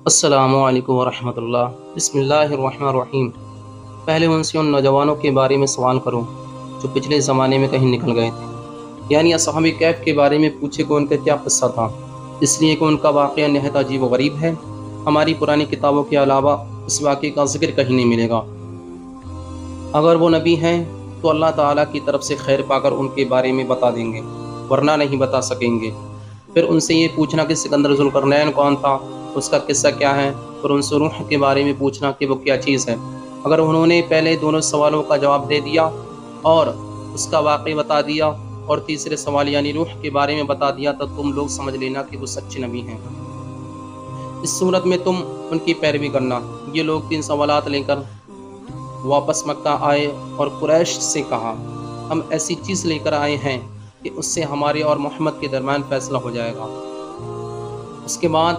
السلام علیکم ورحمۃ اللہ۔ بسم اللہ الرحمن الرحیم۔ پہلے ان سے ان نوجوانوں کے بارے میں سوال کرو جو پچھلے زمانے میں کہیں نکل گئے تھے، یعنی اصحاب کہف کے بارے میں پوچھے کہ ان کا کیا قصہ تھا، اس لیے کہ ان کا واقعہ نہایت عجیب و غریب ہے۔ ہماری پرانی کتابوں کے علاوہ اس واقعے کا ذکر کہیں نہیں ملے گا۔ اگر وہ نبی ہیں تو اللہ تعالیٰ کی طرف سے خیر پا کر ان کے بارے میں بتا دیں گے، ورنہ نہیں بتا سکیں گے۔ پھر ان سے یہ پوچھنا کہ سکندر ذوالقرنین کون تھا، اس کا قصہ کیا ہے، اور ان سے روح کے بارے میں پوچھنا کہ وہ کیا چیز ہے۔ اگر انہوں نے پہلے دونوں سوالوں کا جواب دے دیا اور اس کا واقعہ بتا دیا اور تیسرے سوال یعنی روح کے بارے میں بتا دیا تو تم لوگ سمجھ لینا کہ وہ سچے نبی ہیں۔ اس صورت میں تم ان کی پیروی کرنا۔ یہ لوگ 3 سوالات لے کر واپس مکہ آئے اور قریش سے کہا، ہم ایسی چیز لے کر آئے ہیں کہ اس سے ہمارے اور محمد کے درمیان فیصلہ ہو جائے گا۔ اس کے بعد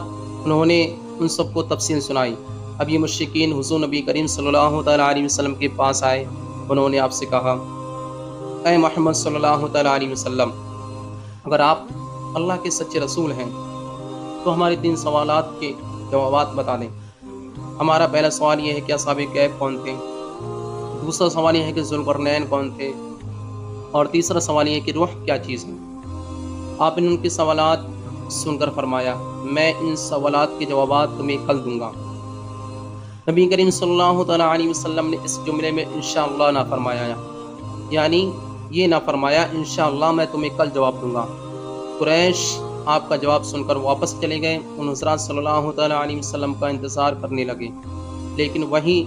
انہوں نے ان سب کو تفصیل سنائی۔ اب یہ مشرکین حضور نبی کریم صلی اللہ تعالیٰ علیہ وسلم کے پاس آئے۔ انہوں نے آپ سے کہا، اے محمد صلی اللہ تعالیٰ علیہ وسلم، اگر آپ اللہ کے سچے رسول ہیں تو ہمارے 3 سوالات کے جوابات بتا دیں۔ ہمارا پہلا سوال یہ ہے کہ اصحاب کہف کون تھے، دوسرا سوال یہ ہے کہ ذوالقرنین کون تھے، اور تیسرا سوال یہ ہے کہ روح کیا چیز ہے۔ آپ نے ان کے سوالات سن کر فرمایا، میں ان سوالات کے جوابات تمہیں کل دوں گا۔ نبی کریم صلی اللہ تعالیٰ علیہ وسلم نے اس جملے میں انشاءاللہ نہ فرمایا، یعنی یہ نہ فرمایا انشاءاللہ میں تمہیں کل جواب دوں گا۔ قریش آپ کا جواب سن کر واپس چلے گئے۔ ان حضرات صلی اللہ تعالیٰ علیہ وسلم کا انتظار کرنے لگے، لیکن وہی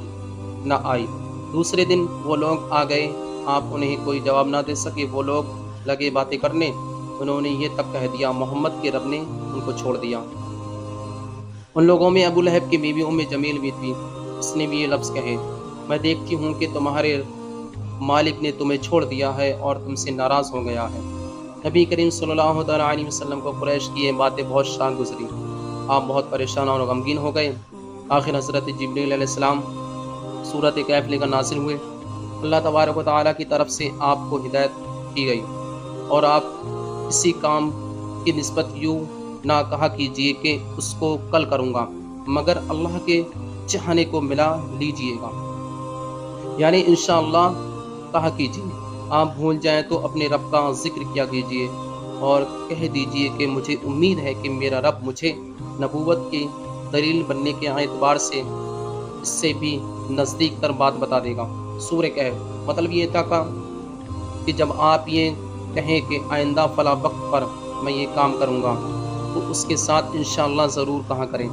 نہ آئی۔ دوسرے دن وہ لوگ آ گئے، آپ انہیں کوئی جواب نہ دے سکے۔ وہ لوگ لگے باتیں کرنے، انہوں نے یہ تک کہہ دیا، محمد کے رب نے ان کو چھوڑ دیا۔ ان لوگوں میں ابو لہب کی بیوی ام جمیل بھی تھی، اس نے بھی یہ لفظ کہے، میں دیکھتی ہوں کہ تمہارے مالک نے تمہیں چھوڑ دیا ہے اور تم سے ناراض ہو گیا ہے۔ نبی کریم صلی اللہ تعالیٰ علیہ وسلم کو قریش کی یہ باتیں بہت شاق گزری۔ آپ بہت پریشان اور غمگین ہو گئے۔ آخر حضرت جبریل علیہ السلام سورۃ کہف لے کر نازل ہوئے۔ اللہ تبارک و تعالیٰ کی طرف سے آپ کو ہدایت کی گئی، اور آپ اسی کام کی نسبت یوں نہ کہا کیجیے کہ اس کو کل کروں گا، مگر اللہ کے چاہنے کو ملا لیجیے گا، یعنی انشاءاللہ کہا کیجیے۔ آپ بھول جائیں تو اپنے رب کا ذکر کیا کیجیے اور کہہ دیجیے کہ مجھے امید ہے کہ میرا رب مجھے نبوت کی دلیل بننے کے اعتبار سے اس سے بھی نزدیک تر بات بتا دے گا۔ سورہ کہف مطلب یہ تھا کہ جب آپ یہ کہیں کہ آئندہ فلاں وقت پر میں یہ کام کروں گا تو اس کے ساتھ انشاءاللہ ضرور کہا کریں۔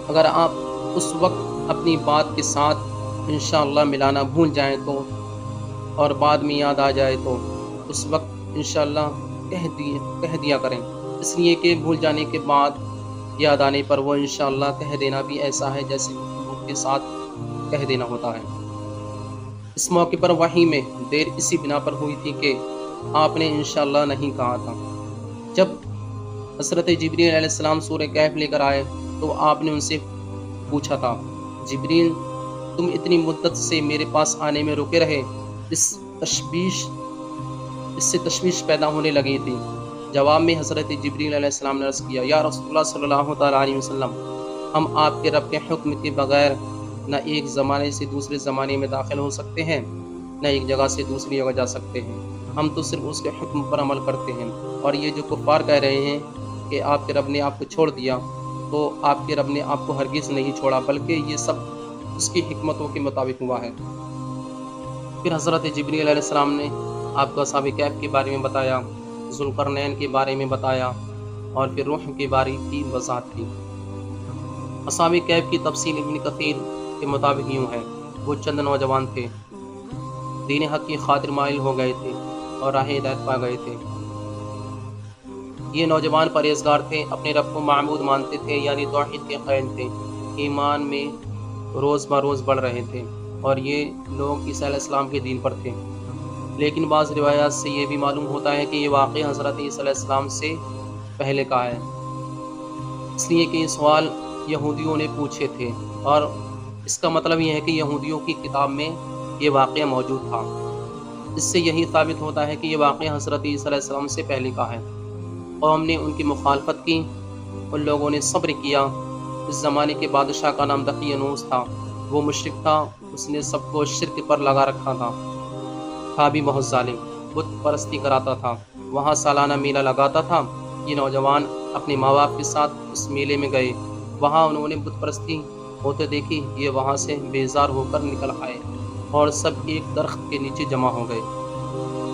اگر آپ اس وقت اپنی بات کے ساتھ انشاءاللہ ملانا بھول جائیں تو اور بعد میں یاد آ جائے تو اس وقت انشاءاللہ کہہ دیا کریں، اس لیے کہ بھول جانے کے بعد یاد آنے پر وہ انشاءاللہ کہہ دینا بھی ایسا ہے جیسے گفتگو کے ساتھ کہہ دینا ہوتا ہے۔ اس موقع پر وحی میں دیر اسی بنا پر ہوئی تھی کہ آپ نے انشاءاللہ نہیں کہا تھا۔ جب حضرت جبریل علیہ السلام سورہ کہف لے کر آئے تو آپ نے ان سے پوچھا تھا، جبریل تم اتنی مدت سے میرے پاس آنے میں رکے رہے، اس سے تشویش پیدا ہونے لگی تھی۔ جواب میں حضرت جبریل علیہ السلام نے عرض کیا، یا رسول اللہ صلی اللہ تعالیٰ علیہ وسلم، ہم آپ کے رب کے حکم کے بغیر نہ ایک زمانے سے دوسرے زمانے میں داخل ہو سکتے ہیں، نہ ایک جگہ سے دوسری جگہ جا سکتے ہیں۔ ہم تو صرف اس کے حکم پر عمل کرتے ہیں، اور یہ جو کفار کہہ رہے ہیں کہ آپ کے رب نے آپ کو چھوڑ دیا، تو آپ کے رب نے آپ کو ہرگز نہیں چھوڑا، بلکہ یہ سب اس کی حکمتوں کے مطابق ہوا ہے۔ پھر حضرت جبریل علیہ السلام نے آپ کو اصحاب کہف کے بارے میں بتایا، ذوالقرنین کے بارے میں بتایا، اور پھر روح کے بارے کی وضاحت کی۔ اصحاب کہف کی تفصیل ابن کثیر کے مطابق یوں ہے، وہ چند نوجوان تھے، دین حق کی خاطر مائل ہو گئے تھے اور راہ ہدایت پا گئے تھے۔ یہ نوجوان پرہیزگار تھے، اپنے رب کو معبود مانتے تھے، یعنی توحید کے قائل تھے، ایمان میں روز بروز بڑھ رہے تھے، اور یہ لوگ عیسیٰ علیہ السلام کے دین پر تھے۔ لیکن بعض روایات سے یہ بھی معلوم ہوتا ہے کہ یہ واقعہ حضرت عیسیٰ علیہ السلام سے پہلے کا ہے، اس لیے کہ یہ سوال یہودیوں نے پوچھے تھے، اور اس کا مطلب یہ ہے کہ یہودیوں کی کتاب میں یہ واقعہ موجود تھا۔ اس سے یہی ثابت ہوتا ہے کہ یہ واقعہ حضرت عیسیٰ علیہ السلام سے پہلے کا ہے۔ قوم نے ان کی مخالفت کی، ان لوگوں نے صبر کیا، اس زمانے کے بادشاہ کا نام دقیانوس تھا، وہ مشرک تھا، اس نے سب کو شرک پر لگا رکھا تھا بھی بہت ظالم، بت پرستی کراتا تھا، وہاں سالانہ میلہ لگاتا تھا۔ یہ نوجوان اپنے ماں باپ کے ساتھ اس میلے میں گئے، وہاں انہوں نے بت پرستی ہوتے دیکھی، یہ وہاں سے بیزار ہو کر نکل آئے اور سب ایک درخت کے نیچے جمع ہو گئے۔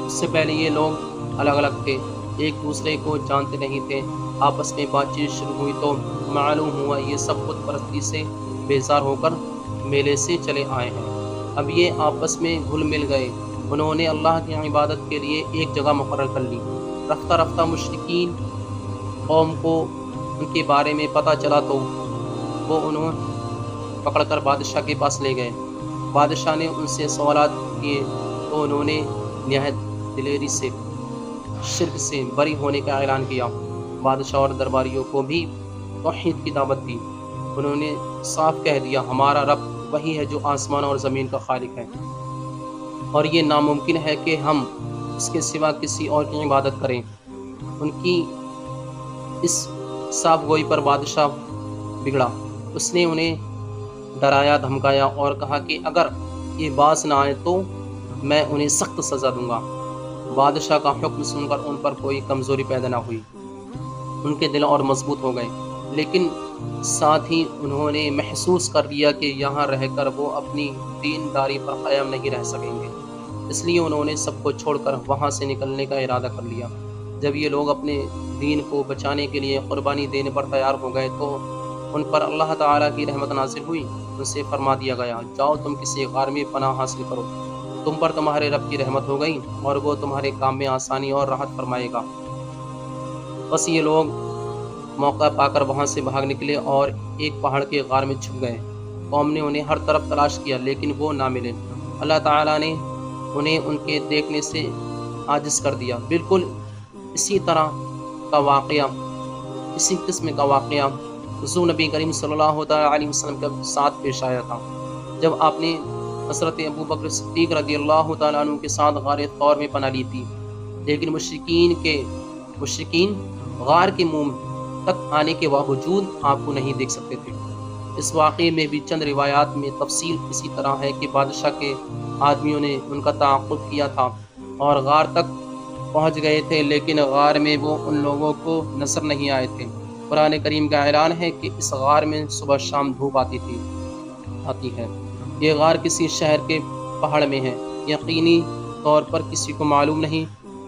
اس سے پہلے یہ لوگ الگ الگ تھے، ایک دوسرے کو جانتے نہیں تھے، آپس میں بات چیت شروع ہوئی تو معلوم ہوا یہ سب بت پرستی سے بیزار ہو کر میلے سے چلے آئے ہیں۔ اب یہ آپس میں گھل مل گئے، انہوں نے اللہ کی عبادت کے لیے ایک جگہ مقرر کر لی۔ رفتہ رفتہ مشرکین قوم کو ان کے بارے میں پتہ چلا تو وہ انہوں پکڑ کر بادشاہ کے پاس لے گئے۔ بادشاہ نے ان سے سوالات کیے تو انہوں نے نہایت دلیری سے شرک سے بری ہونے کا اعلان کیا۔ بادشاہ اور درباریوں کو بھی توحید کی دعوت دی، انہوں نے صاف کہہ دیا ہمارا رب وہی ہے جو آسمان اور زمین کا خالق ہے، اور یہ ناممکن ہے کہ ہم اس کے سوا کسی اور کی عبادت کریں۔ ان کی اس صاف گوئی پر بادشاہ بگڑا، اس نے انہیں ڈرایا دھمکایا اور کہا کہ اگر یہ باز نہ آئے تو میں انہیں سخت سزا دوں گا۔ بادشاہ کا حکم سن کر ان پر کوئی کمزوری پیدا نہ ہوئی، ان کے دل اور مضبوط ہو گئے، لیکن ساتھ ہی انہوں نے محسوس کر لیا کہ یہاں رہ کر وہ اپنی دینداری پر قائم نہیں رہ سکیں گے، اس لیے انہوں نے سب کو چھوڑ کر وہاں سے نکلنے کا ارادہ کر لیا۔ جب یہ لوگ اپنے دین کو بچانے کے لیے قربانی دینے پر تیار ہو گئے تو ان پر اللہ تعالیٰ کی رحمت نازل ہوئی، ان سے فرما دیا گیا جاؤ تم کسی غار میں پناہ حاصل کرو، تم پر تمہارے رب کی رحمت ہو گئی اور وہ تمہارے کام میں آسانی اور راحت فرمائے گا۔ بس یہ لوگ موقع پا کر وہاں سے بھاگ نکلے اور ایک پہاڑ کے غار میں چھپ گئے۔ قوم نے انہیں ہر طرف تلاش کیا لیکن وہ نہ ملے۔ اللہ تعالیٰ نے انہیں ان کے دیکھنے سے عاجز کر دیا۔ بالکل اسی قسم کا واقعہ حضور نبی کریم صلی اللہ علیہ وسلم کے ساتھ پیش آیا تھا، جب آپ نے حضرت ابو بکر صدیق رضی اللہ تعالیٰ عنہ کے ساتھ غار طور میں پناہ لی تھی، لیکن مشرکین غار کے منہ تک آنے کے باوجود آپ کو نہیں دیکھ سکتے تھے۔ اس واقعے میں بھی چند روایات میں تفصیل اسی طرح ہے کہ بادشاہ کے آدمیوں نے ان کا تعاقب کیا تھا اور غار تک پہنچ گئے تھے، لیکن غار میں وہ ان لوگوں کو نظر نہیں آئے تھے۔ قرآن کریم کا اعلان ہے کہ اس غار میں صبح شام دھوپ آتی ہے۔ یہ غار کسی شہر کے پہاڑ میں ہے، یقینی طور پر کسی کو معلوم نہیں۔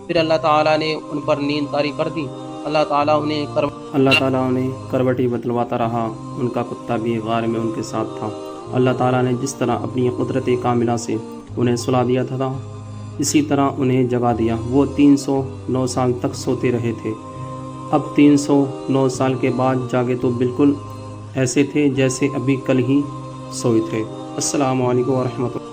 پھر اللہ تعالیٰ نے ان پر نیند طاری کر دی، اللہ تعالیٰ انہیں کروٹی بدلواتا رہا، ان کا کتا بھی غار میں ان کے ساتھ تھا۔ اللہ تعالیٰ نے جس طرح اپنی قدرت کاملہ سے انہیں سلا دیا تھا اسی طرح انہیں جگا دیا۔ وہ 309 سال تک سوتے رہے تھے، اب 309 سال کے بعد جاگے تو بالکل ایسے تھے جیسے ابھی کل ہی سوئے تھے۔ السلام علیکم ورحمۃ اللہ۔